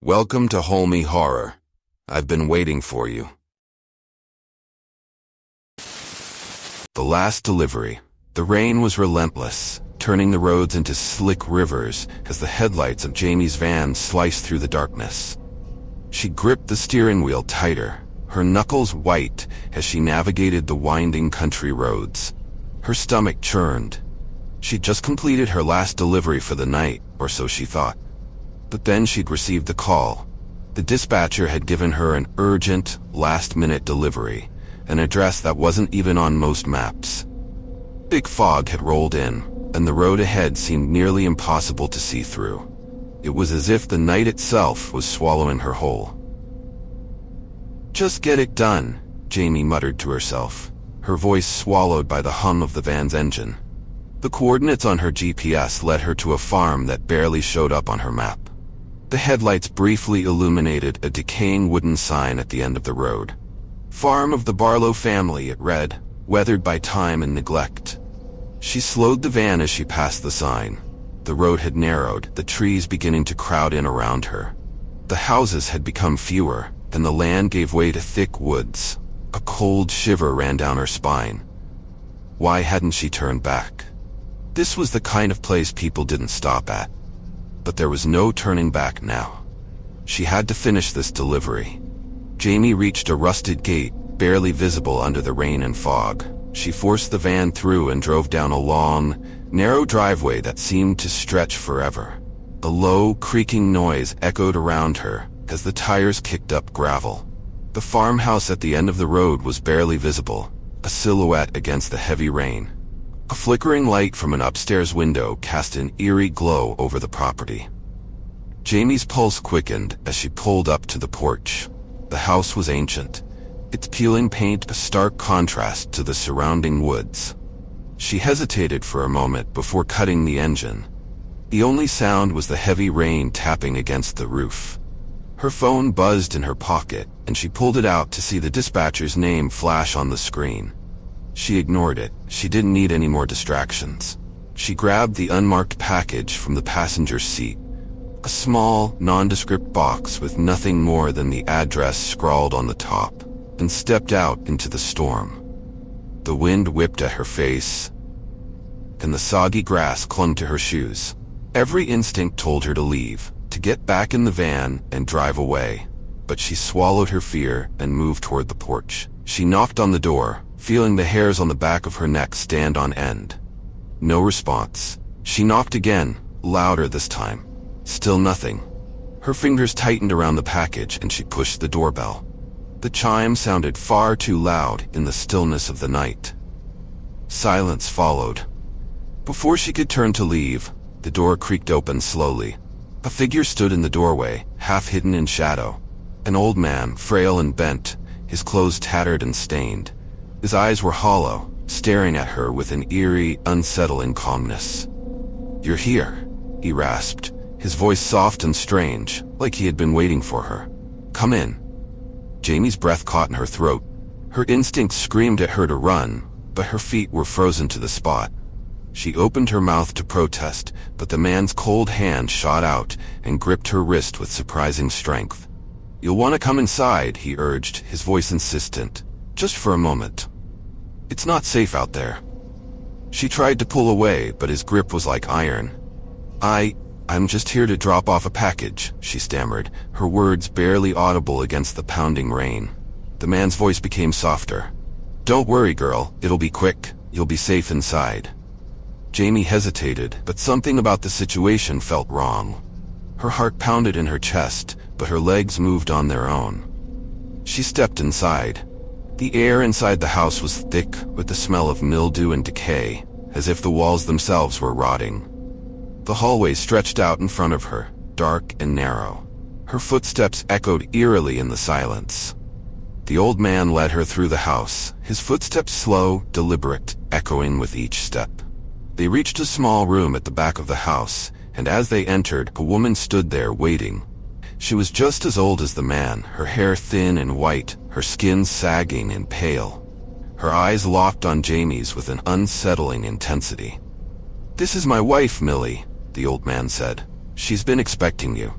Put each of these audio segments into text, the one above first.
Welcome to Holmey Horror. I've been waiting for you. The last delivery. The rain was relentless, turning the roads into slick rivers as the headlights of Jamie's van sliced through the darkness. She gripped the steering wheel tighter, her knuckles white as she navigated the winding country roads. Her stomach churned. She'd just completed her last delivery for the night, or so she thought. But then she'd received a call. The dispatcher had given her an urgent, last-minute delivery, an address that wasn't even on most maps. Big fog had rolled in, and the road ahead seemed nearly impossible to see through. It was as if the night itself was swallowing her whole. "Just get it done," Jamie muttered to herself, her voice swallowed by the hum of the van's engine. The coordinates on her GPS led her to a farm that barely showed up on her map. The headlights briefly illuminated a decaying wooden sign at the end of the road. "Farm of the Barlow family," it read, weathered by time and neglect. She slowed the van as she passed the sign. The road had narrowed, the trees beginning to crowd in around her. The houses had become fewer, and the land gave way to thick woods. A cold shiver ran down her spine. Why hadn't she turned back? This was the kind of place people didn't stop at. But there was no turning back now. She had to finish this delivery. Jamie reached a rusted gate, barely visible under the rain and fog. She forced the van through and drove down a long, narrow driveway that seemed to stretch forever. A low, creaking noise echoed around her as the tires kicked up gravel. The farmhouse at the end of the road was barely visible, a silhouette against the heavy rain. A flickering light from an upstairs window cast an eerie glow over the property. Jamie's pulse quickened as she pulled up to the porch. The house was ancient, its peeling paint a stark contrast to the surrounding woods. She hesitated for a moment before cutting the engine. The only sound was the heavy rain tapping against the roof. Her phone buzzed in her pocket, and she pulled it out to see the dispatcher's name flash on the screen. She ignored it. She didn't need any more distractions. She grabbed the unmarked package from the passenger seat, a small, nondescript box with nothing more than the address scrawled on the top, and stepped out into the storm. The wind whipped at her face, and the soggy grass clung to her shoes. Every instinct told her to leave, to get back in the van and drive away, but she swallowed her fear and moved toward the porch. She knocked on the door, feeling the hairs on the back of her neck stand on end. No response. She knocked again, louder this time. Still nothing. Her fingers tightened around the package and she pushed the doorbell. The chime sounded far too loud in the stillness of the night. Silence followed. Before she could turn to leave, the door creaked open slowly. A figure stood in the doorway, half hidden in shadow. An old man, frail and bent, his clothes tattered and stained. His eyes were hollow, staring at her with an eerie, unsettling calmness. "You're here," he rasped, his voice soft and strange, like he had been waiting for her. "Come in." Jamie's breath caught in her throat. Her instincts screamed at her to run, but her feet were frozen to the spot. She opened her mouth to protest, but the man's cold hand shot out and gripped her wrist with surprising strength. "You'll want to come inside," he urged, his voice insistent. "Just for a moment. It's not safe out there." She tried to pull away, but his grip was like iron. I'm just here to drop off a package," she stammered, her words barely audible against the pounding rain. The man's voice became softer. "Don't worry, girl, it'll be quick. You'll be safe inside." Jamie hesitated, but something about the situation felt wrong. Her heart pounded in her chest, but her legs moved on their own. She stepped inside. The air inside the house was thick with the smell of mildew and decay, as if the walls themselves were rotting. The hallway stretched out in front of her, dark and narrow. Her footsteps echoed eerily in the silence. The old man led her through the house, his footsteps slow, deliberate, echoing with each step. They reached a small room at the back of the house, and as they entered, a woman stood there waiting. She was just as old as the man, her hair thin and white, her skin sagging and pale. Her eyes locked on Jamie's with an unsettling intensity. "This is my wife, Millie," the old man said. "She's been expecting you."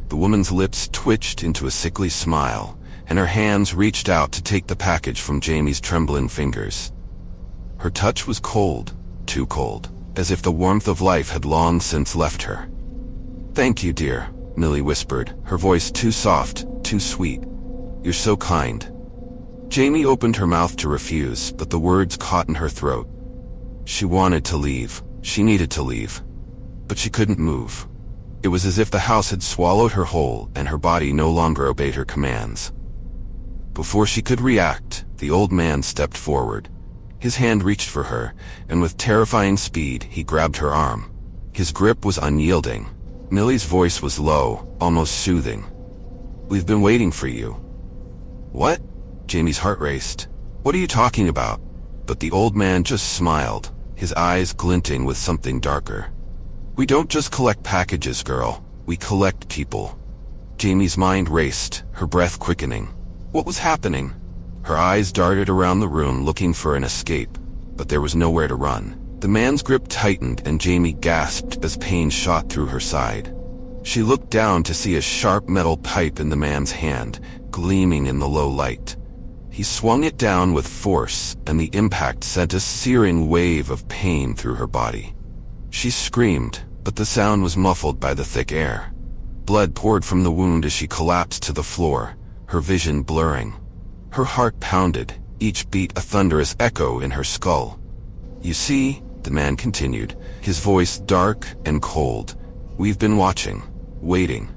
The The woman's lips twitched into a sickly smile, and her hands reached out to take the package from Jamie's trembling fingers. Her touch was cold, too cold, as if the warmth of life had long since left her. "Thank you, dear," Millie whispered, her voice too soft, too sweet. "You're so kind." Jamie opened her mouth to refuse, but the words caught in her throat. She wanted to leave. She needed to leave. But she couldn't move. It was as if the house had swallowed her whole, and her body no longer obeyed her commands. Before she could react, the old man stepped forward. His hand reached for her, and with terrifying speed, he grabbed her arm. His grip was unyielding. Millie's voice was low, almost soothing. "We've been waiting for you." "What?" Jamie's heart raced. "What are you talking about?" But the old man just smiled, his eyes glinting with something darker. "We don't just collect packages, girl. We collect people." Jamie's mind raced, her breath quickening. What was happening? Her eyes darted around the room looking for an escape, but there was nowhere to run. The man's grip tightened and Jamie gasped as pain shot through her side. She looked down to see a sharp metal pipe in the man's hand, gleaming in the low light. He swung it down with force, and the impact sent a searing wave of pain through her body. She screamed, but the sound was muffled by the thick air. Blood poured from the wound as she collapsed to the floor, her vision blurring. Her heart pounded, each beat a thunderous echo in her skull. "You see," the man continued, his voice dark and cold, "we've been watching, waiting."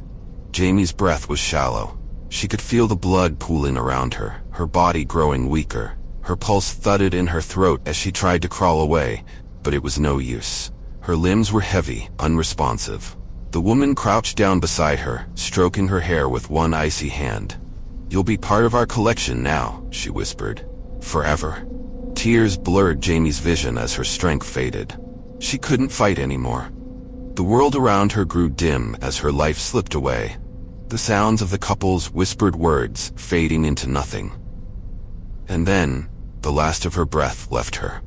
Jamie's breath was shallow. She could feel the blood pooling around her, her body growing weaker. Her pulse thudded in her throat as she tried to crawl away, but it was no use. Her limbs were heavy, unresponsive. The woman crouched down beside her, stroking her hair with one icy hand. "You'll be part of our collection now," she whispered. "Forever." Tears blurred Jamie's vision as her strength faded. She couldn't fight anymore. The world around her grew dim as her life slipped away. The sounds of the couple's whispered words fading into nothing. And then, the last of her breath left her.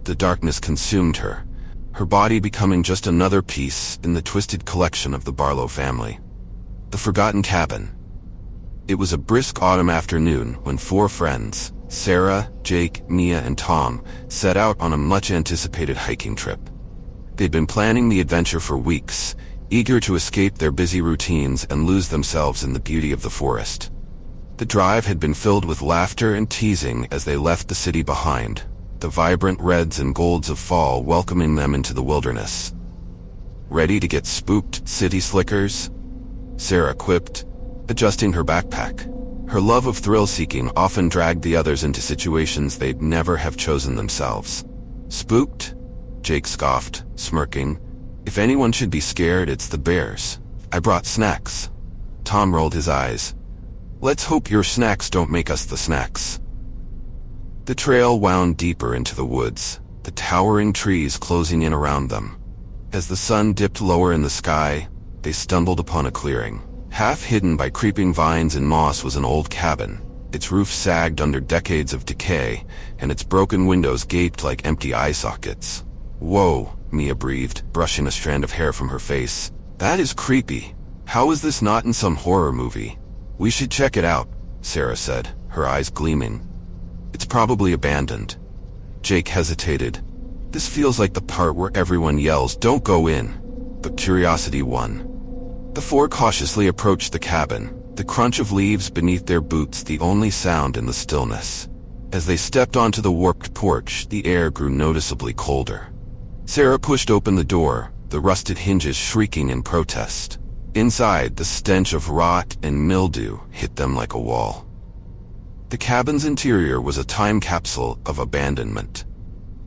The darkness consumed her, her body becoming just another piece in the twisted collection of the Barlow family. The Forgotten Cabin. It was a brisk autumn afternoon when four friends, Sarah, Jake, Mia, and Tom, set out on a much-anticipated hiking trip. They'd been planning the adventure for weeks, eager to escape their busy routines and lose themselves in the beauty of the forest. The drive had been filled with laughter and teasing as they left the city behind, the vibrant reds and golds of fall welcoming them into the wilderness. "Ready to get spooked, city slickers?" Sarah quipped, adjusting her backpack. Her love of thrill-seeking often dragged the others into situations they'd never have chosen themselves. "Spooked?" Jake scoffed, smirking. "If anyone should be scared, it's the bears. I brought snacks." Tom rolled his eyes. "Let's hope your snacks don't make us the snacks." The trail wound deeper into the woods, the towering trees closing in around them. As the sun dipped lower in the sky, they stumbled upon a clearing. Half hidden by creeping vines and moss was an old cabin. Its roof sagged under decades of decay, and its broken windows gaped like empty eye sockets. "Whoa," Mia breathed, brushing a strand of hair from her face. "That is creepy. How is this not in some horror movie?" "We should check it out," Sarah said, her eyes gleaming. "It's probably abandoned." Jake hesitated. This feels like the part where everyone yells, "Don't go in." But curiosity won. The four cautiously approached the cabin, the crunch of leaves beneath their boots the only sound in the stillness. As they stepped onto the warped porch, the air grew noticeably colder. Sarah pushed open the door, the rusted hinges shrieking in protest. Inside, the stench of rot and mildew hit them like a wall. The cabin's interior was a time capsule of abandonment.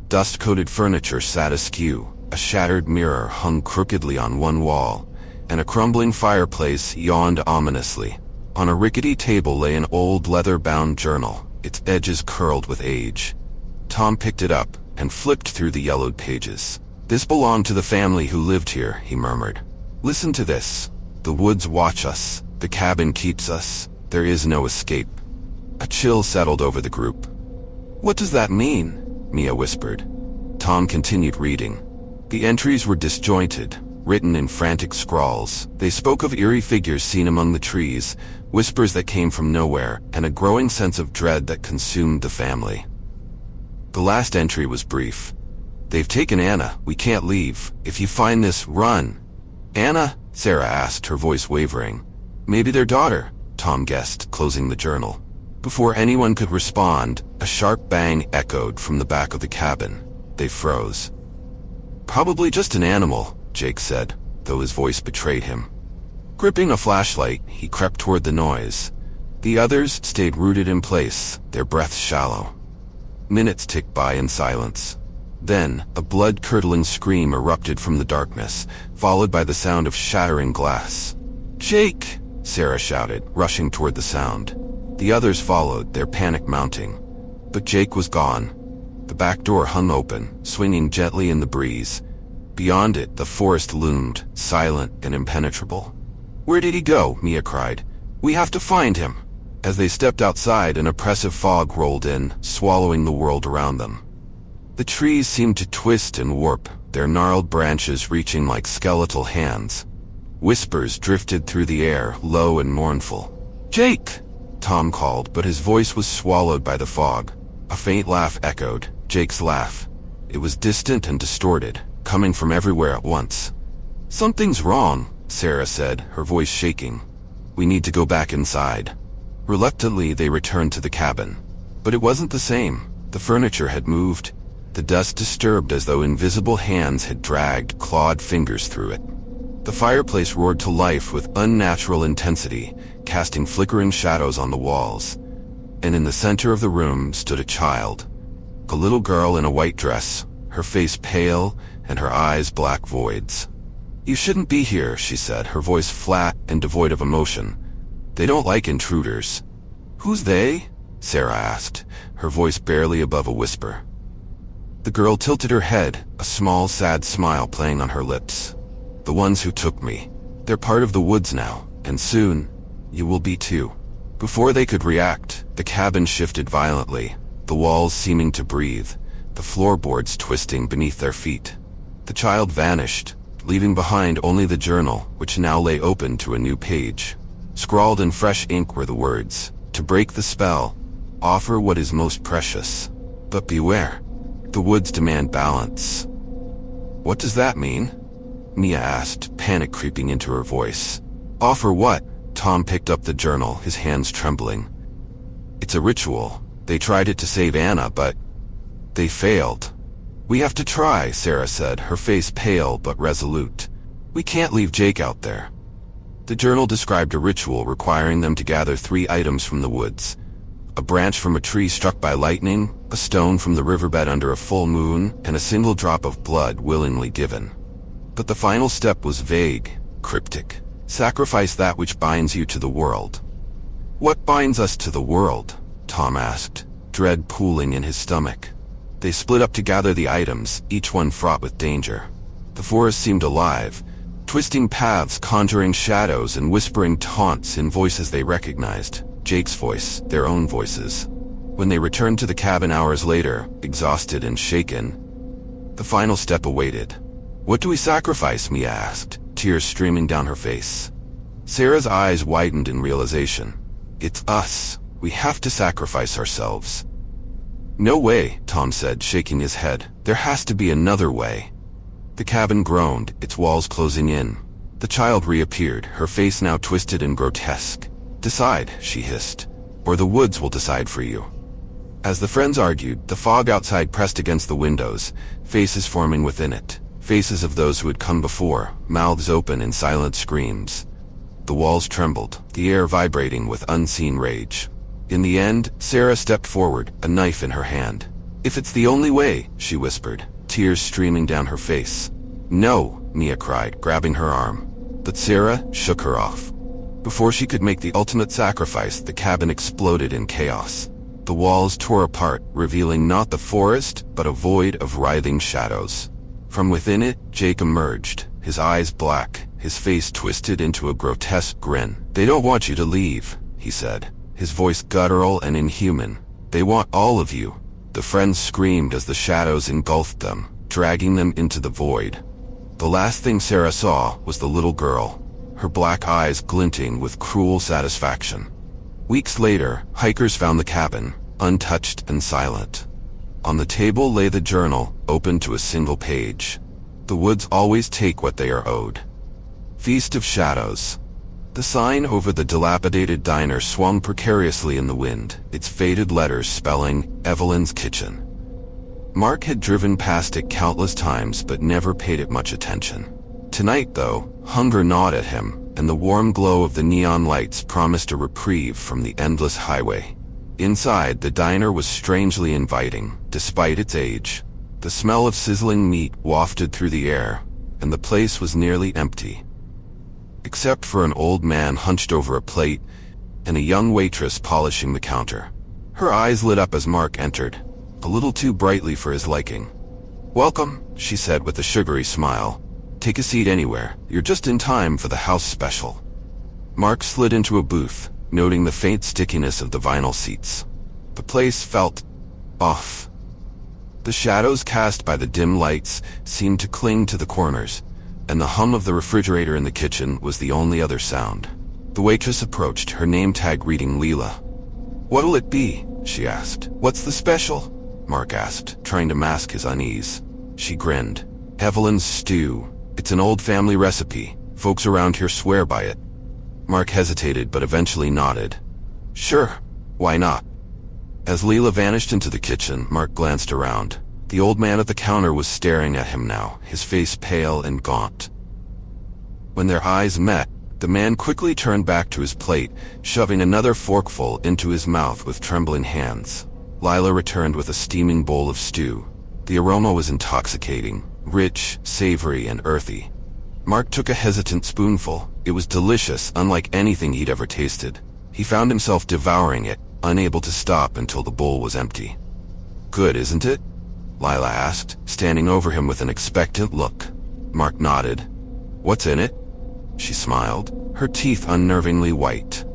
Dust-coated furniture sat askew, a shattered mirror hung crookedly on one wall, and a crumbling fireplace yawned ominously. On a rickety table lay an old leather-bound journal, its edges curled with age. Tom picked it up and flipped through the yellowed pages. "This belonged to the family who lived here," he murmured. "Listen to this. The woods watch us. The cabin keeps us. There is no escape." A chill settled over the group. "What does that mean?" Mia whispered. Tom continued reading. The entries were disjointed, written in frantic scrawls. They spoke of eerie figures seen among the trees, whispers that came from nowhere, and a growing sense of dread that consumed the family. The last entry was brief. "They've taken Anna. We can't leave. If you find this, run." "Anna?" Sarah asked, her voice wavering. "Maybe their daughter," Tom guessed, closing the journal. Before anyone could respond, a sharp bang echoed from the back of the cabin. They froze. "Probably just an animal," Jake said, though his voice betrayed him. Gripping a flashlight, he crept toward the noise. The others stayed rooted in place, their breaths shallow. Minutes ticked by in silence. Then, a blood-curdling scream erupted from the darkness, followed by the sound of shattering glass. "Jake!" Sarah shouted, rushing toward the sound. The others followed, their panic mounting. But Jake was gone. The back door hung open, swinging gently in the breeze. Beyond it, the forest loomed, silent and impenetrable. "Where did he go?" Mia cried. "We have to find him." As they stepped outside, an oppressive fog rolled in, swallowing the world around them. The trees seemed to twist and warp, their gnarled branches reaching like skeletal hands. Whispers drifted through the air, low and mournful. "Jake!" Tom called, but his voice was swallowed by the fog. A faint laugh echoed, Jake's laugh. It was distant and distorted, coming from everywhere at once. "Something's wrong," Sarah said, her voice shaking. "We need to go back inside." Reluctantly, they returned to the cabin. But it wasn't the same. The furniture had moved. The dust disturbed as though invisible hands had dragged clawed fingers through it. The fireplace roared to life with unnatural intensity, casting flickering shadows on the walls. And in the center of the room stood a child. A little girl in a white dress, her face pale and her eyes black voids. "You shouldn't be here," she said, her voice flat and devoid of emotion. "They don't like intruders." "Who's they?" Sarah asked, her voice barely above a whisper. The girl tilted her head, a small, sad smile playing on her lips. "The ones who took me. They're part of the woods now, and soon, you will be too." Before they could react, the cabin shifted violently, the walls seeming to breathe, the floorboards twisting beneath their feet. The child vanished, leaving behind only the journal, which now lay open to a new page. Scrawled in fresh ink were the words, "To break the spell, offer what is most precious. But beware, the woods demand balance." "What does that mean?" Mia asked, panic creeping into her voice. "Offer what?" Tom picked up the journal, his hands trembling. "It's a ritual. They tried it to save Anna, but they failed." "We have to try," Sarah said, her face pale but resolute. "We can't leave Jake out there." The journal described a ritual requiring them to gather 3 items from the woods. A branch from a tree struck by lightning, a stone from the riverbed under a full moon, and a single drop of blood willingly given. But the final step was vague, cryptic. "Sacrifice that which binds you to the world." "What binds us to the world?" Tom asked, dread pooling in his stomach. They split up to gather the items, each one fraught with danger. The forest seemed alive, twisting paths, conjuring shadows, and whispering taunts in voices they recognized. Jake's voice, their own voices. When they returned to the cabin hours later, exhausted and shaken, the final step awaited. "What do we sacrifice?" Mia asked, tears streaming down her face. Sarah's eyes widened in realization. "It's us. We have to sacrifice ourselves." "No way," Tom said, shaking his head. "There has to be another way." The cabin groaned, its walls closing in. The child reappeared, her face now twisted and grotesque. "Decide," she hissed, "or the woods will decide for you." As the friends argued, the fog outside pressed against the windows, faces forming within it. Faces of those who had come before, mouths open in silent screams. The walls trembled, the air vibrating with unseen rage. In the end, Sarah stepped forward, a knife in her hand. "If it's the only way," she whispered, tears streaming down her face. "No," Mia cried, grabbing her arm. But Sarah shook her off. Before she could make the ultimate sacrifice, the cabin exploded in chaos. The walls tore apart, revealing not the forest, but a void of writhing shadows. From within it, Jake emerged, his eyes black, his face twisted into a grotesque grin. "They don't want you to leave," he said, his voice guttural and inhuman. "They want all of you." The friends screamed as the shadows engulfed them, dragging them into the void. The last thing Sarah saw was the little girl, her black eyes glinting with cruel satisfaction. Weeks later, hikers found the cabin, untouched and silent. On the table lay the journal, open to a single page. The woods always take what they are owed. Feast of Shadows. The sign over the dilapidated diner swung precariously in the wind, its faded letters spelling Evelyn's Kitchen. Mark had driven past it countless times but never paid it much attention. Tonight, though, hunger gnawed at him, and the warm glow of the neon lights promised a reprieve from the endless highway. Inside, the diner was strangely inviting, despite its age. The smell of sizzling meat wafted through the air, and the place was nearly empty. Except for an old man hunched over a plate, and a young waitress polishing the counter. Her eyes lit up as Mark entered, a little too brightly for his liking. "Welcome," she said with a sugary smile. "Take a seat anywhere. You're just in time for the house special." Mark slid into a booth, noting the faint stickiness of the vinyl seats. The place felt off. The shadows cast by the dim lights seemed to cling to the corners, and the hum of the refrigerator in the kitchen was the only other sound. The waitress approached, her name tag reading Leela. "What'll it be?" she asked. "What's the special?" Mark asked, trying to mask his unease. She grinned. "Evelyn's stew. It's an old family recipe. Folks around here swear by it." Mark hesitated but eventually nodded. "Sure, why not?" As Leela vanished into the kitchen, Mark glanced around. The old man at the counter was staring at him now, his face pale and gaunt. When their eyes met, the man quickly turned back to his plate, shoving another forkful into his mouth with trembling hands. Lila returned with a steaming bowl of stew. The aroma was intoxicating, rich, savory, and earthy. Mark took a hesitant spoonful. It was delicious, unlike anything he'd ever tasted. He found himself devouring it, unable to stop until the bowl was empty. "Good, isn't it?" Lila asked, standing over him with an expectant look. Mark nodded. "What's in it?" She smiled, her teeth unnervingly white.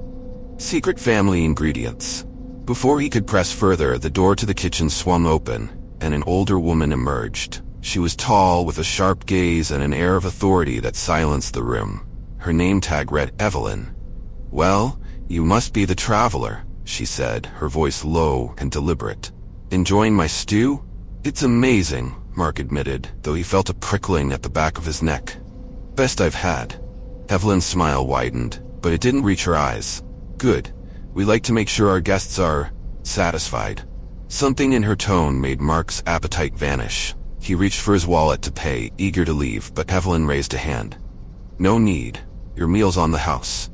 "Secret family ingredients." Before he could press further, the door to the kitchen swung open, and an older woman emerged. She was tall, with a sharp gaze and an air of authority that silenced the room. Her name tag read Evelyn. "Well, you must be the traveler," she said, her voice low and deliberate. "Enjoying my stew?" "It's amazing," Mark admitted, though he felt a prickling at the back of his neck. "Best I've had." Evelyn's smile widened, but it didn't reach her eyes. "Good. We like to make sure our guests are satisfied." Something in her tone made Mark's appetite vanish. He reached for his wallet to pay, eager to leave, but Evelyn raised a hand. "No need. Your meal's on the house."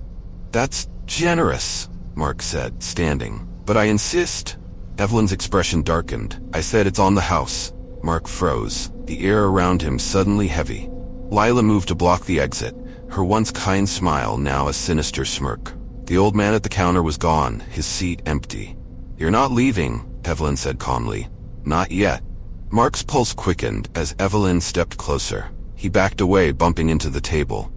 "That's generous," Mark said, standing. "But I insist." Evelyn's expression darkened. "I said it's on the house." Mark froze, the air around him suddenly heavy. Lila moved to block the exit, her once kind smile now a sinister smirk. The old man at the counter was gone, his seat empty. "You're not leaving," Evelyn said calmly. "Not yet." Mark's pulse quickened as Evelyn stepped closer. He backed away, bumping into the table.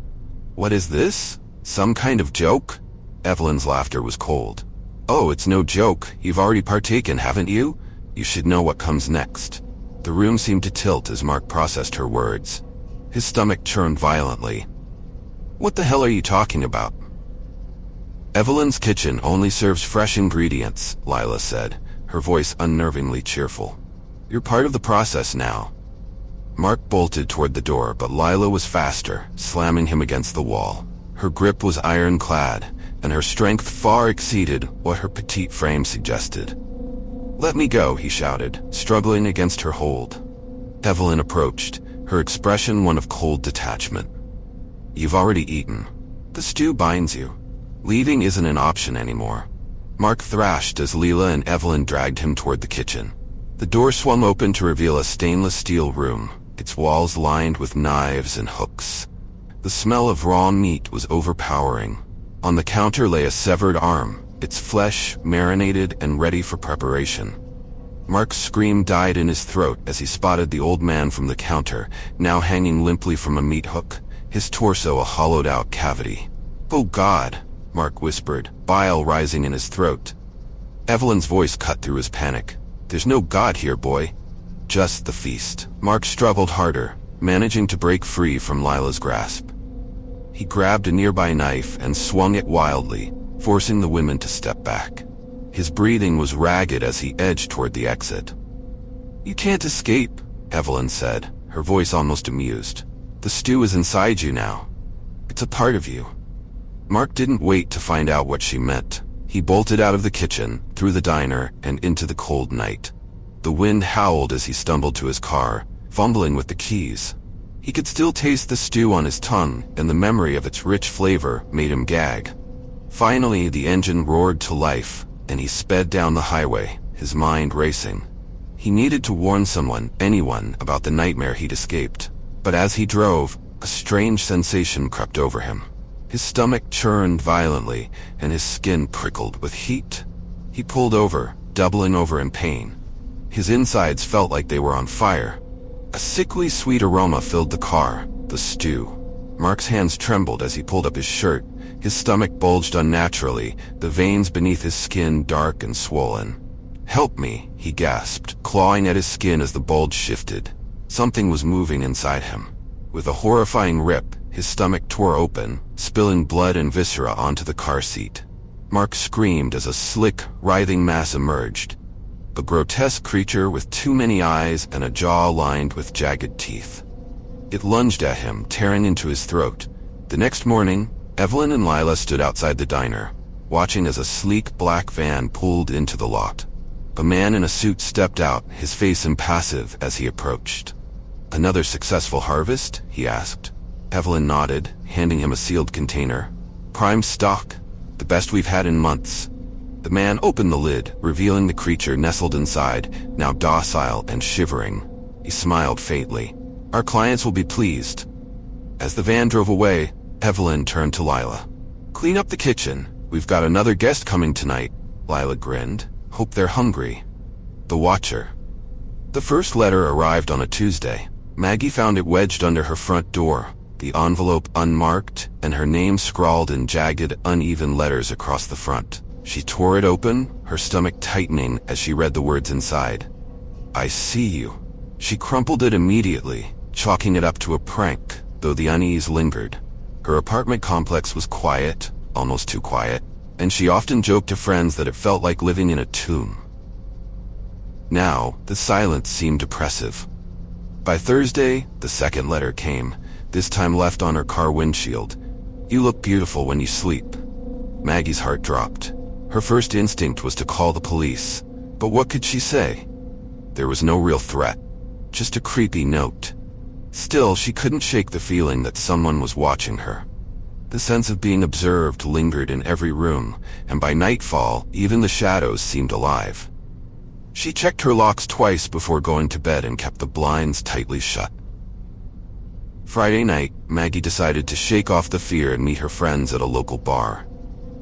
"What is this? Some kind of joke?" Evelyn's laughter was cold. "Oh, it's no joke. You've already partaken, haven't you? You should know what comes next." The room seemed to tilt as Mark processed her words. His stomach churned violently. "What the hell are you talking about?" "Evelyn's Kitchen only serves fresh ingredients," Lila said, her voice unnervingly cheerful. "You're part of the process now." Mark bolted toward the door, but Lila was faster, slamming him against the wall. Her grip was ironclad, and her strength far exceeded what her petite frame suggested. "Let me go," he shouted, struggling against her hold. Evelyn approached, her expression one of cold detachment. "You've already eaten. The stew binds you. Leaving isn't an option anymore." Mark thrashed as Leela and Evelyn dragged him toward the kitchen. The door swung open to reveal a stainless steel room, its walls lined with knives and hooks. The smell of raw meat was overpowering. On the counter lay a severed arm, its flesh marinated and ready for preparation. Mark's scream died in his throat as he spotted the old man from the counter, now hanging limply from a meat hook, his torso a hollowed-out cavity. "Oh God," Mark whispered, bile rising in his throat. Evelyn's voice cut through his panic. "There's no God here, boy. Just the feast." Mark struggled harder, managing to break free from Lila's grasp. He grabbed a nearby knife and swung it wildly, forcing the women to step back. His breathing was ragged as he edged toward the exit. "You can't escape," Evelyn said, her voice almost amused. "The stew is inside you now. It's a part of you." Mark didn't wait to find out what she meant. He bolted out of the kitchen, through the diner, and into the cold night. The wind howled as he stumbled to his car, fumbling with the keys. He could still taste the stew on his tongue, and the memory of its rich flavor made him gag. Finally, the engine roared to life, and he sped down the highway, his mind racing. He needed to warn someone, anyone, about the nightmare he'd escaped. But as he drove, a strange sensation crept over him. His stomach churned violently, and his skin prickled with heat. He pulled over, doubling over in pain. His insides felt like they were on fire. A sickly sweet aroma filled the car, the stew. Mark's hands trembled as he pulled up his shirt. His stomach bulged unnaturally, the veins beneath his skin dark and swollen. "Help me," he gasped, clawing at his skin as the bulge shifted. Something was moving inside him. With a horrifying rip, his stomach tore open, spilling blood and viscera onto the car seat. Mark screamed as a slick, writhing mass emerged. A grotesque creature with too many eyes and a jaw lined with jagged teeth. It lunged at him, tearing into his throat. The next morning, Evelyn and Lila stood outside the diner, watching as a sleek black van pulled into the lot. A man in a suit stepped out, his face impassive as he approached. "Another successful harvest?" he asked. Evelyn nodded, handing him a sealed container. "Prime stock, the best we've had in months." The man opened the lid, revealing the creature nestled inside, now docile and shivering. He smiled faintly. "Our clients will be pleased." As the van drove away, Evelyn turned to Lila. "Clean up the kitchen. We've got another guest coming tonight." Lila grinned. "Hope they're hungry." The Watcher. The first letter arrived on a Tuesday. Maggie found it wedged under her front door, the envelope unmarked, and her name scrawled in jagged, uneven letters across the front. She tore it open, her stomach tightening as she read the words inside. "I see you." She crumpled it immediately, chalking it up to a prank, though the unease lingered. Her apartment complex was quiet, almost too quiet, and she often joked to friends that it felt like living in a tomb. Now, the silence seemed oppressive. By Thursday, the second letter came, this time left on her car windshield. "You look beautiful when you sleep." Maggie's heart dropped. Her first instinct was to call the police, but what could she say? There was no real threat, just a creepy note. Still, she couldn't shake the feeling that someone was watching her. The sense of being observed lingered in every room, and by nightfall, even the shadows seemed alive. She checked her locks twice before going to bed and kept the blinds tightly shut. Friday night, Maggie decided to shake off the fear and meet her friends at a local bar.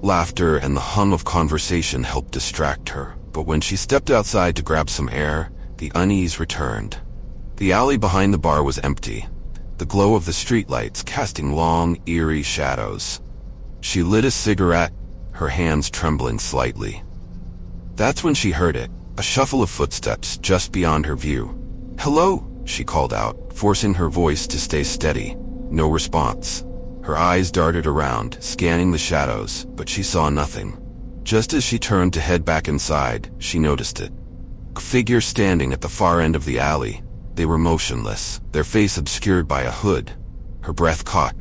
Laughter and the hum of conversation helped distract her, but when she stepped outside to grab some air, the unease returned. The alley behind the bar was empty, the glow of the streetlights casting long, eerie shadows. She lit a cigarette, her hands trembling slightly. That's when she heard it, a shuffle of footsteps just beyond her view. "Hello," she called out, forcing her voice to stay steady. No response. Her eyes darted around, scanning the shadows, but she saw nothing. Just as she turned to head back inside, she noticed it. A figure standing at the far end of the alley. They were motionless, their face obscured by a hood. Her breath caught.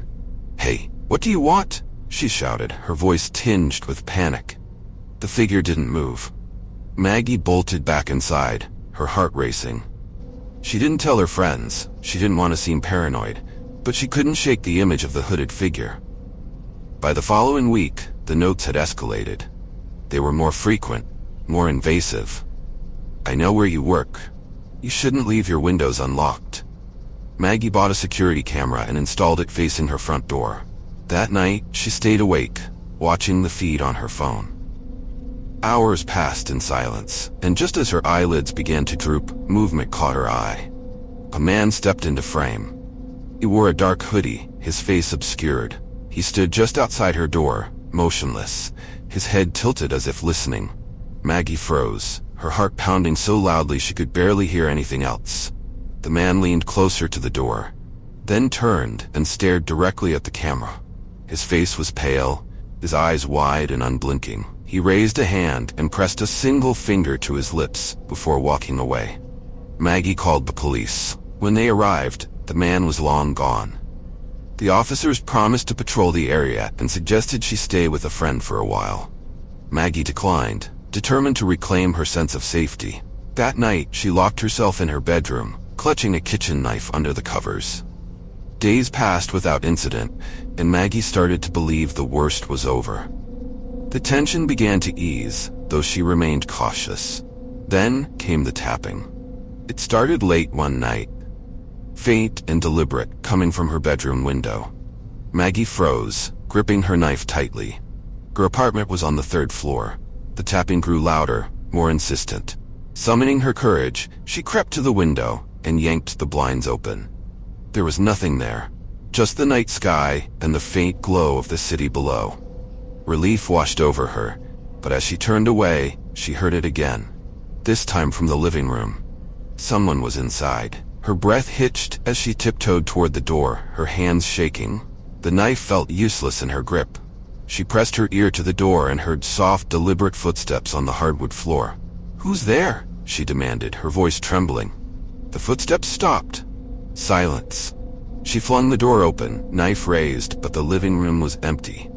"Hey, what do you want?" she shouted, her voice tinged with panic. The figure didn't move. Maggie bolted back inside, her heart racing. She didn't tell her friends, she didn't want to seem paranoid, but she couldn't shake the image of the hooded figure. By the following week, the notes had escalated. They were more frequent, more invasive. "I know where you work. You shouldn't leave your windows unlocked." Maggie bought a security camera and installed it facing her front door. That night, she stayed awake, watching the feed on her phone. Hours passed in silence, and just as her eyelids began to droop, movement caught her eye. A man stepped into frame. He wore a dark hoodie, his face obscured. He stood just outside her door, motionless, his head tilted as if listening. Maggie froze, her heart pounding so loudly she could barely hear anything else. The man leaned closer to the door, then turned and stared directly at the camera. His face was pale, his eyes wide and unblinking. He raised a hand and pressed a single finger to his lips before walking away. Maggie called the police. When they arrived, the man was long gone. The officers promised to patrol the area and suggested she stay with a friend for a while. Maggie declined, determined to reclaim her sense of safety. That night, she locked herself in her bedroom, clutching a kitchen knife under the covers. Days passed without incident, and Maggie started to believe the worst was over. The tension began to ease, though she remained cautious. Then came the tapping. It started late one night, faint and deliberate, coming from her bedroom window. Maggie froze, gripping her knife tightly. Her apartment was on the 3rd floor. The tapping grew louder, more insistent. Summoning her courage, she crept to the window and yanked the blinds open. There was nothing there, just the night sky and the faint glow of the city below. Relief washed over her, but as she turned away, she heard it again, this time from the living room. Someone was inside. Her breath hitched as she tiptoed toward the door, her hands shaking. The knife felt useless in her grip. She pressed her ear to the door and heard soft, deliberate footsteps on the hardwood floor. "Who's there?" she demanded, her voice trembling. The footsteps stopped. Silence. She flung the door open, knife raised, but the living room was empty.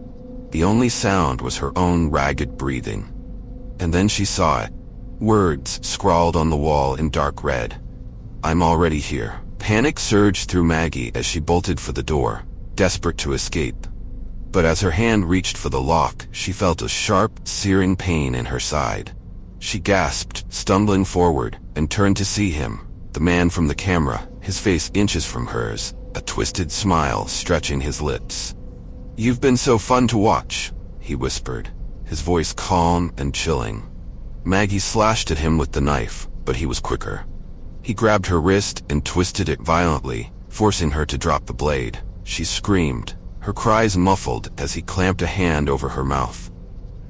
The only sound was her own ragged breathing. And then she saw it. Words scrawled on the wall in dark red. "I'm already here." Panic surged through Maggie as she bolted for the door, desperate to escape. But as her hand reached for the lock, she felt a sharp, searing pain in her side. She gasped, stumbling forward, and turned to see him, the man from the camera, his face inches from hers, a twisted smile stretching his lips. "You've been so fun to watch," he whispered, his voice calm and chilling. Maggie slashed at him with the knife, but he was quicker. He grabbed her wrist and twisted it violently, forcing her to drop the blade. She screamed, her cries muffled as he clamped a hand over her mouth.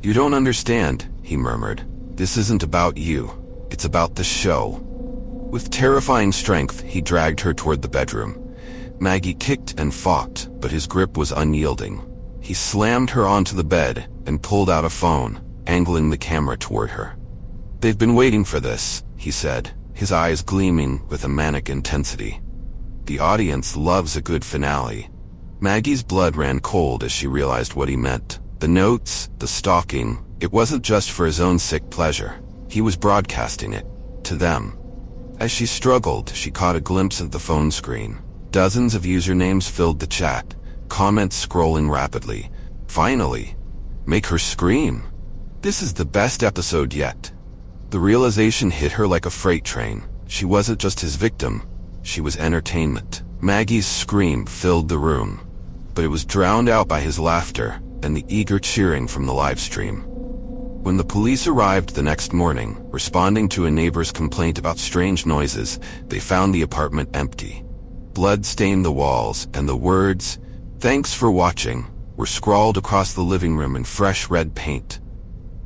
"You don't understand," he murmured. "This isn't about you. It's about the show." With terrifying strength, he dragged her toward the bedroom. Maggie kicked and fought, but his grip was unyielding. He slammed her onto the bed and pulled out a phone, angling the camera toward her. "They've been waiting for this," he said, his eyes gleaming with a manic intensity. "The audience loves a good finale." Maggie's blood ran cold as she realized what he meant. The notes, the stalking, it wasn't just for his own sick pleasure. He was broadcasting it to them. As she struggled, she caught a glimpse of the phone screen. Dozens of usernames filled the chat, comments scrolling rapidly. Finally, make her scream. This is the best episode yet. The realization hit her like a freight train. She wasn't just his victim, she was entertainment. Maggie's scream filled the room, but it was drowned out by his laughter and the eager cheering from the live stream. When the police arrived the next morning, responding to a neighbor's complaint about strange noises, they found the apartment empty. Blood stained the walls, and the words, "Thanks for watching," were scrawled across the living room in fresh red paint.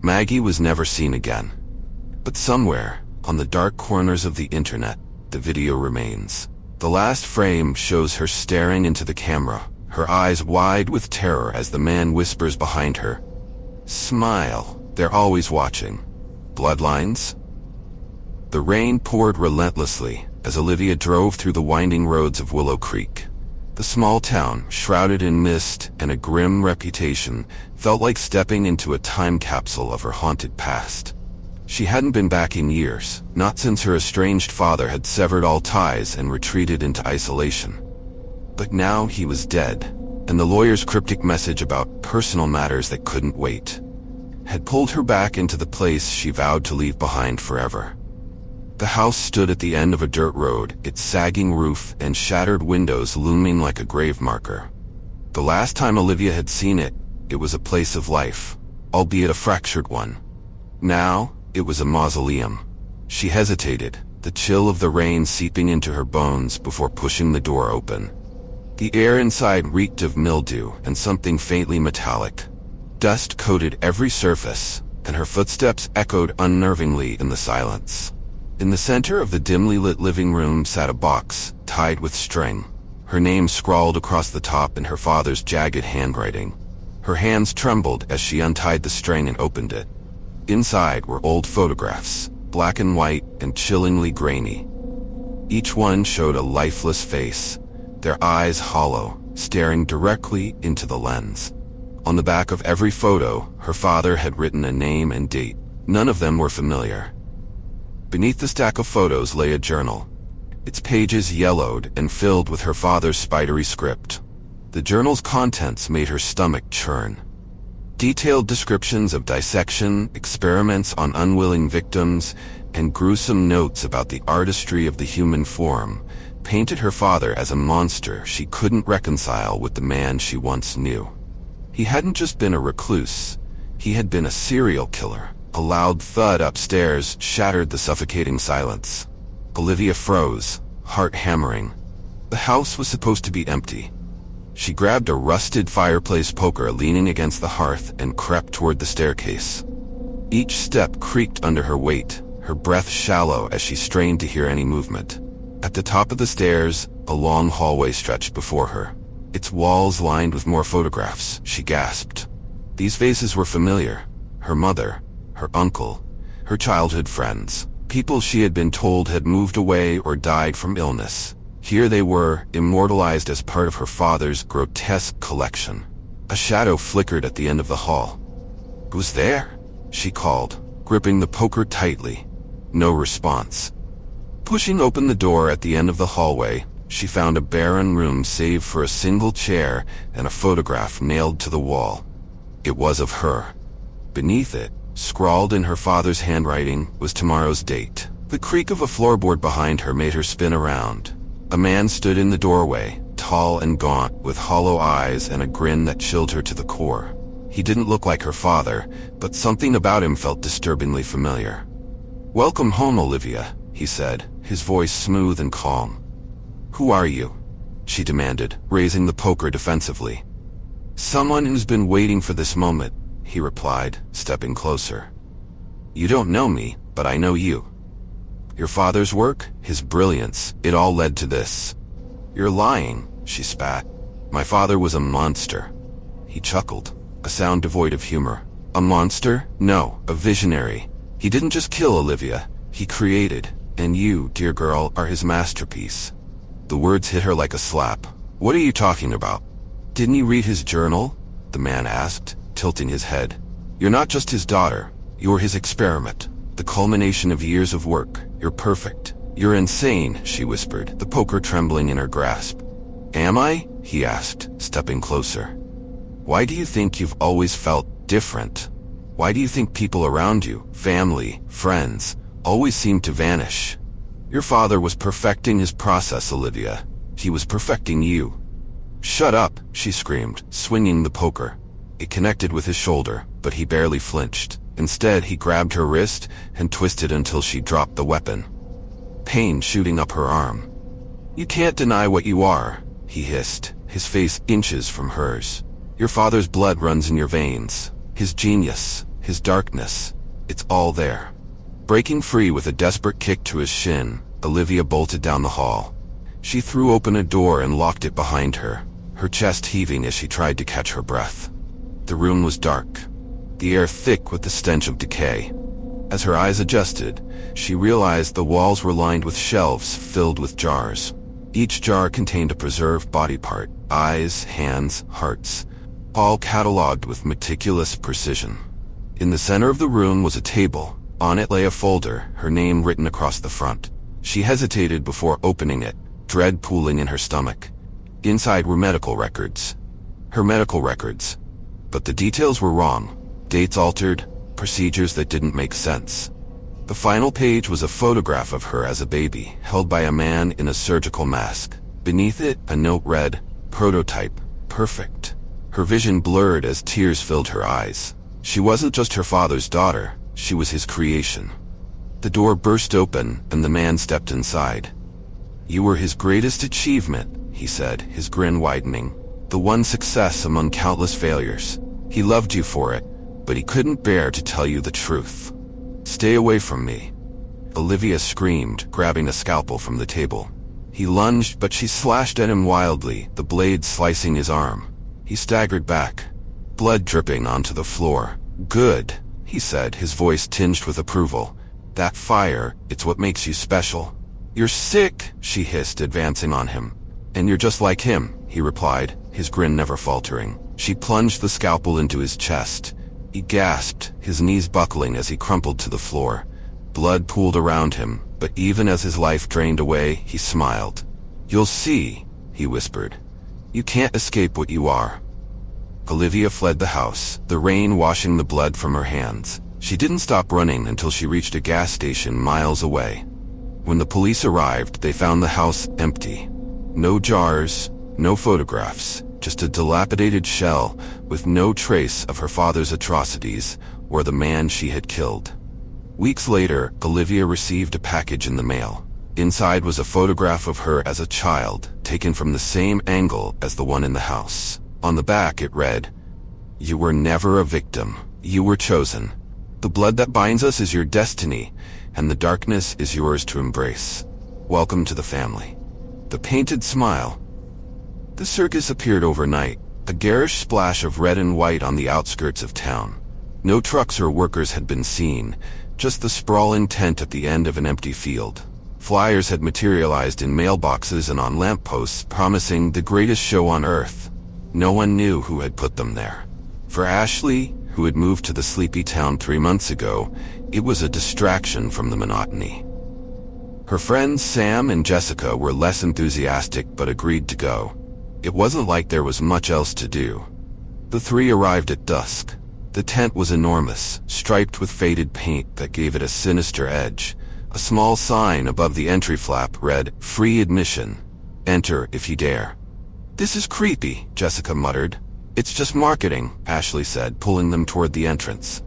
Maggie was never seen again. But somewhere, on the dark corners of the internet, the video remains. The last frame shows her staring into the camera, her eyes wide with terror as the man whispers behind her, "Smile. They're always watching." Bloodlines? The rain poured relentlessly as Olivia drove through the winding roads of Willow Creek. The small town, shrouded in mist and a grim reputation, felt like stepping into a time capsule of her haunted past. She hadn't been back in years, not since her estranged father had severed all ties and retreated into isolation. But now he was dead, and the lawyer's cryptic message about personal matters that couldn't wait had pulled her back into the place she vowed to leave behind forever. The house stood at the end of a dirt road, its sagging roof and shattered windows looming like a grave marker. The last time Olivia had seen it, it was a place of life, albeit a fractured one. Now, it was a mausoleum. She hesitated, the chill of the rain seeping into her bones before pushing the door open. The air inside reeked of mildew and something faintly metallic. Dust coated every surface, and her footsteps echoed unnervingly in the silence. In the center of the dimly lit living room sat a box, tied with string. her name scrawled across the top in her father's jagged handwriting. Her hands trembled as she untied the string and opened it. Inside were old photographs, black and white and chillingly grainy. Each one showed a lifeless face, their eyes hollow, staring directly into the lens. On the back of every photo, her father had written a name and date. None of them were familiar. Beneath the stack of photos lay a journal, its pages yellowed and filled with her father's spidery script. The journal's contents made her stomach churn. Detailed descriptions of dissection, experiments on unwilling victims, and gruesome notes about the artistry of the human form painted her father as a monster she couldn't reconcile with the man she once knew. He hadn't just been a recluse, he had been a serial killer. A loud thud upstairs shattered the suffocating silence. Olivia froze, heart hammering. The house was supposed to be empty. She grabbed a rusted fireplace poker leaning against the hearth and crept toward the staircase. Each step creaked under her weight, her breath shallow as she strained to hear any movement. At the top of the stairs, a long hallway stretched before her. Its walls lined with more photographs, she gasped. These faces were familiar. Her mother, her uncle, her childhood friends, people she had been told had moved away or died from illness. Here they were, immortalized as part of her father's grotesque collection. A shadow flickered at the end of the hall. "Who's there?" she called, gripping the poker tightly. No response. Pushing open the door at the end of the hallway, she found a barren room save for a single chair and a photograph nailed to the wall. It was of her. Beneath it, scrawled in her father's handwriting, was tomorrow's date. The creak of a floorboard behind her made her spin around. A man stood in the doorway, tall and gaunt, with hollow eyes and a grin that chilled her to the core. He didn't look like her father, but something about him felt disturbingly familiar. "Welcome home, Olivia," he said, his voice smooth and calm. "Who are you?" she demanded, raising the poker defensively. "Someone who's been waiting for this moment," he replied, stepping closer. "You don't know me, but I know you. Your father's work, his brilliance, it all led to this." "You're lying," she spat. "My father was a monster." He chuckled, a sound devoid of humor. "A monster? No, a visionary. He didn't just kill Olivia, he created, and you, dear girl, are his masterpiece." The words hit her like a slap. "What are you talking about?" "Didn't you read his journal?" the man asked, tilting his head. "You're not just his daughter, you're his experiment, the culmination of years of work. You're perfect. You're insane," she whispered, the poker trembling in her grasp. "Am I?" he asked, stepping closer. "Why do you think you've always felt different? Why do you think people around you, family, friends, always seem to vanish? Your father was perfecting his process, Olivia. He was perfecting you." "Shut up," she screamed, swinging the poker. It connected with his shoulder, but he barely flinched. Instead, he grabbed her wrist and twisted until she dropped the weapon. Pain shooting up her arm. "You can't deny what you are," he hissed, his face inches from hers. "Your father's blood runs in your veins. His genius, his darkness, it's all there." Breaking free with a desperate kick to his shin, Olivia bolted down the hall. She threw open a door and locked it behind her, her chest heaving as she tried to catch her breath. The room was dark, the air thick with the stench of decay. As her eyes adjusted, she realized the walls were lined with shelves filled with jars. Each jar contained a preserved body part, eyes, hands, hearts, all catalogued with meticulous precision. In the center of the room was a table. On it lay a folder, her name written across the front. She hesitated before opening it, dread pooling in her stomach. Inside were medical records. Her medical records. But the details were wrong. Dates altered, procedures that didn't make sense. The final page was a photograph of her as a baby, held by a man in a surgical mask. Beneath it, a note read, "Prototype, perfect." Her vision blurred as tears filled her eyes. She wasn't just her father's daughter, she was his creation. The door burst open, and the man stepped inside. "You were his greatest achievement," he said, his grin widening. "The one success among countless failures. He loved you for it, but he couldn't bear to tell you the truth. Stay away from me." Olivia screamed, grabbing a scalpel from the table. He lunged, but she slashed at him wildly, the blade slicing his arm. He staggered back, blood dripping onto the floor. "Good," he said, his voice tinged with approval. "That fire, it's what makes you special." "You're sick," she hissed, advancing on him. "And you're just like him," he replied, his grin never faltering. She plunged the scalpel into his chest. He gasped, his knees buckling as he crumpled to the floor. Blood pooled around him, but even as his life drained away, he smiled. "You'll see," he whispered. "You can't escape what you are." Olivia fled the house, the rain washing the blood from her hands. She didn't stop running until she reached a gas station miles away. When the police arrived, they found the house empty. No jars, no photographs, just a dilapidated shell with no trace of her father's atrocities or the man she had killed. Weeks later, Olivia received a package in the mail. Inside was a photograph of her as a child, taken from the same angle as the one in the house. On the back it read, "You were never a victim. You were chosen. The blood that binds us is your destiny, and the darkness is yours to embrace. Welcome to the family." The painted smile. The circus appeared overnight, a garish splash of red and white on the outskirts of town. No trucks or workers had been seen, just the sprawling tent at the end of an empty field. Flyers had materialized in mailboxes and on lampposts promising the greatest show on earth. No one knew who had put them there. For Ashley, who had moved to the sleepy town 3 months ago, it was a distraction from the monotony. Her friends Sam and Jessica were less enthusiastic but agreed to go. It wasn't like there was much else to do. The three arrived at dusk. The tent was enormous, striped with faded paint that gave it a sinister edge. A small sign above the entry flap read, "Free admission. Enter if you dare." "This is creepy," Jessica muttered. "It's just marketing," Ashley said, pulling them toward the entrance.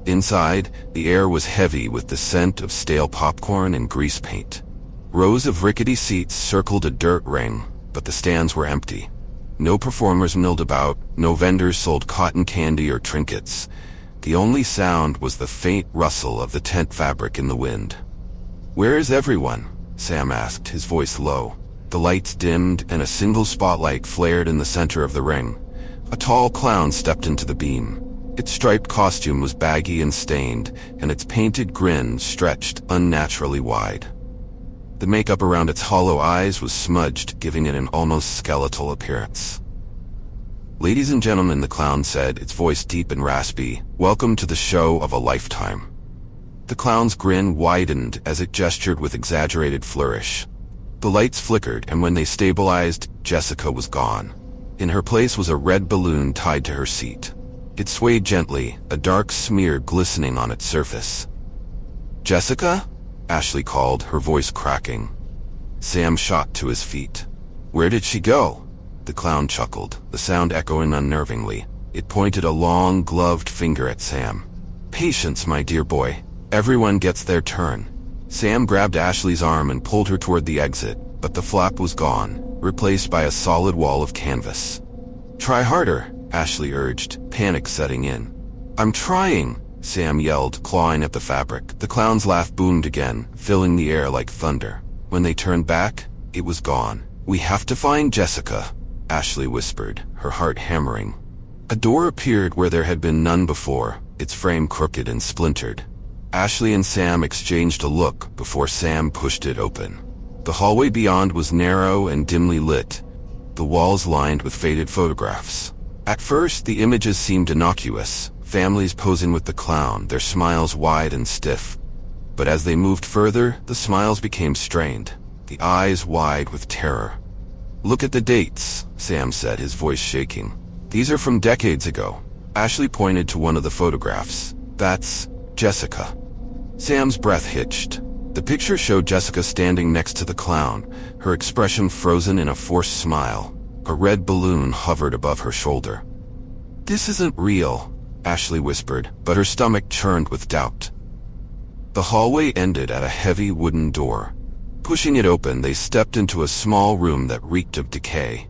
Inside, the air was heavy with the scent of stale popcorn and grease paint. Rows of rickety seats circled a dirt ring, but the stands were empty. No performers milled about, no vendors sold cotton candy or trinkets. The only sound was the faint rustle of the tent fabric in the wind. "Where is everyone?" Sam asked, his voice low. The lights dimmed and a single spotlight flared in the center of the ring. A tall clown stepped into the beam. Its striped costume was baggy and stained, and its painted grin stretched unnaturally wide. The makeup around its hollow eyes was smudged, giving it an almost skeletal appearance. "Ladies and gentlemen," the clown said, its voice deep and raspy, "welcome to the show of a lifetime." The clown's grin widened as it gestured with exaggerated flourish. The lights flickered, and when they stabilized, Jessica was gone. In her place was a red balloon tied to her seat. It swayed gently, a dark smear glistening on its surface. "Jessica?" Ashley called, her voice cracking. Sam shot to his feet. "Where did she go?" The clown chuckled, the sound echoing unnervingly. It pointed a long, gloved finger at Sam. "Patience, my dear boy. Everyone gets their turn." Sam grabbed Ashley's arm and pulled her toward the exit, but the flap was gone, replaced by a solid wall of canvas. "Try harder," Ashley urged, panic setting in. "I'm trying," Sam yelled, clawing at the fabric. The clown's laugh boomed again, filling the air like thunder. When they turned back, it was gone. "We have to find Jessica," Ashley whispered, her heart hammering. A door appeared where there had been none before, its frame crooked and splintered. Ashley and Sam exchanged a look before Sam pushed it open. The hallway beyond was narrow and dimly lit, the walls lined with faded photographs. At first, the images seemed innocuous, families posing with the clown, their smiles wide and stiff. But as they moved further, the smiles became strained, the eyes wide with terror. "Look at the dates," Sam said, his voice shaking. "These are from decades ago." Ashley pointed to one of the photographs. "That's Jessica." Sam's breath hitched. The picture showed Jessica standing next to the clown, her expression frozen in a forced smile. A red balloon hovered above her shoulder. "This isn't real," Ashley whispered, but her stomach churned with doubt. The hallway ended at a heavy wooden door. Pushing it open, they stepped into a small room that reeked of decay.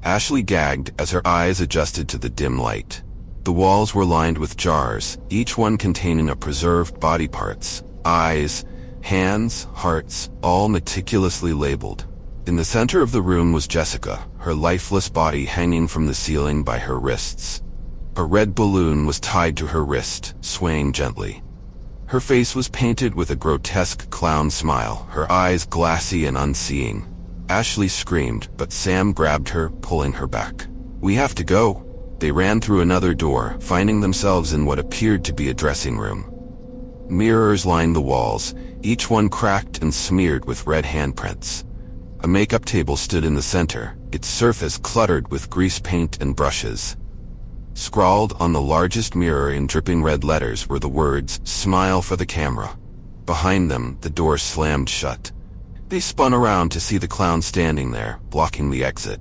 Ashley gagged as her eyes adjusted to the dim light. The walls were lined with jars, each one containing a preserved body parts, eyes, hands, hearts, all meticulously labeled. In the center of the room was Jessica, her lifeless body hanging from the ceiling by her wrists. A red balloon was tied to her wrist, swaying gently. Her face was painted with a grotesque clown smile, her eyes glassy and unseeing. Ashley screamed, but Sam grabbed her, pulling her back. "We have to go." They ran through another door, finding themselves in what appeared to be a dressing room. Mirrors lined the walls, each one cracked and smeared with red handprints. A makeup table stood in the center, its surface cluttered with grease paint and brushes. Scrawled on the largest mirror in dripping red letters were the words, "Smile for the camera." Behind them, the door slammed shut. They spun around to see the clown standing there, blocking the exit.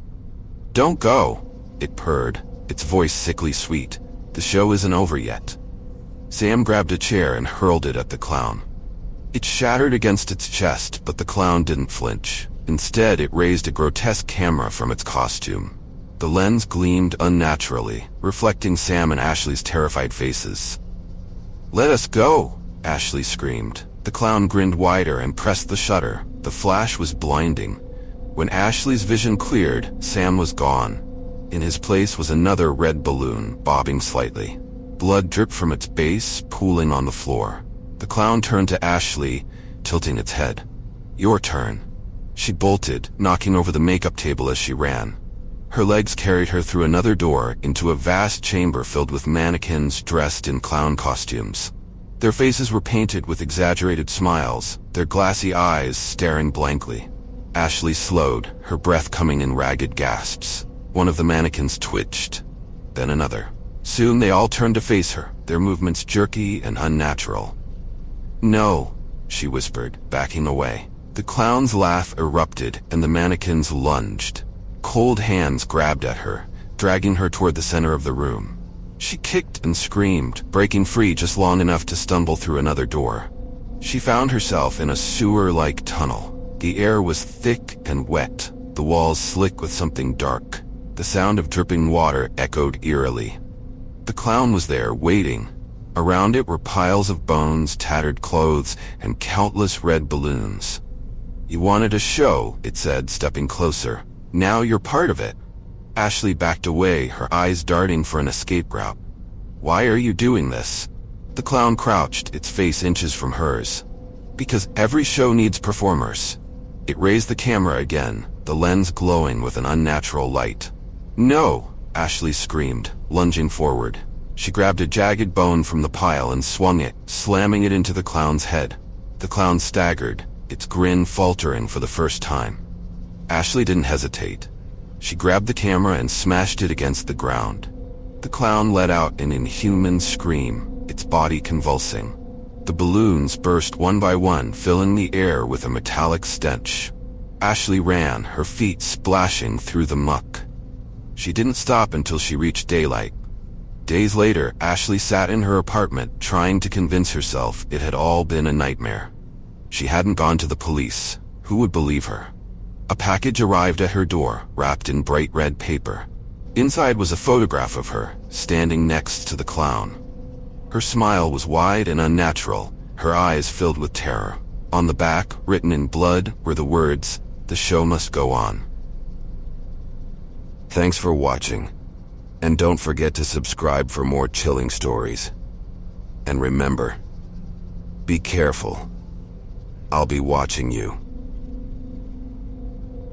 "Don't go," it purred, its voice sickly sweet. "The show isn't over yet." Sam grabbed a chair and hurled it at the clown. It shattered against its chest, but the clown didn't flinch. Instead, it raised a grotesque camera from its costume. The lens gleamed unnaturally, reflecting Sam and Ashley's terrified faces. "Let us go," Ashley screamed. The clown grinned wider and pressed the shutter. The flash was blinding. When Ashley's vision cleared, Sam was gone. In his place was another red balloon, bobbing slightly. Blood dripped from its base, pooling on the floor. The clown turned to Ashley, tilting its head. "Your turn." She bolted, knocking over the makeup table as she ran. Her legs carried her through another door into a vast chamber filled with mannequins dressed in clown costumes. Their faces were painted with exaggerated smiles, their glassy eyes staring blankly. Ashley slowed, her breath coming in ragged gasps. One of the mannequins twitched, then another. Soon they all turned to face her, their movements jerky and unnatural. "No," she whispered, backing away. The clown's laugh erupted, and the mannequins lunged. Cold hands grabbed at her, dragging her toward the center of the room. She kicked and screamed, breaking free just long enough to stumble through another door. She found herself in a sewer-like tunnel. The air was thick and wet, the walls slick with something dark. The sound of dripping water echoed eerily. The clown was there, waiting. Around it were piles of bones, tattered clothes, and countless red balloons. "You wanted a show," it said, stepping closer. "Now you're part of it." Ashley backed away, her eyes darting for an escape route. "Why are you doing this?" The clown crouched, its face inches from hers. "Because every show needs performers." It raised the camera again, the lens glowing with an unnatural light. "No!" Ashley screamed, lunging forward. She grabbed a jagged bone from the pile and swung it, slamming it into the clown's head. The clown staggered, its grin faltering for the first time. Ashley didn't hesitate. She grabbed the camera and smashed it against the ground. The clown let out an inhuman scream, its body convulsing. The balloons burst one by one, filling the air with a metallic stench. Ashley ran, her feet splashing through the muck. She didn't stop until she reached daylight. Days later, Ashley sat in her apartment, trying to convince herself it had all been a nightmare. She hadn't gone to the police. Who would believe her? A package arrived at her door, wrapped in bright red paper. Inside was a photograph of her, standing next to the clown. Her smile was wide and unnatural, her eyes filled with terror. On the back, written in blood, were the words, "The show must go on." Thanks for watching. And don't forget to subscribe for more chilling stories. And remember, be careful. I'll be watching you.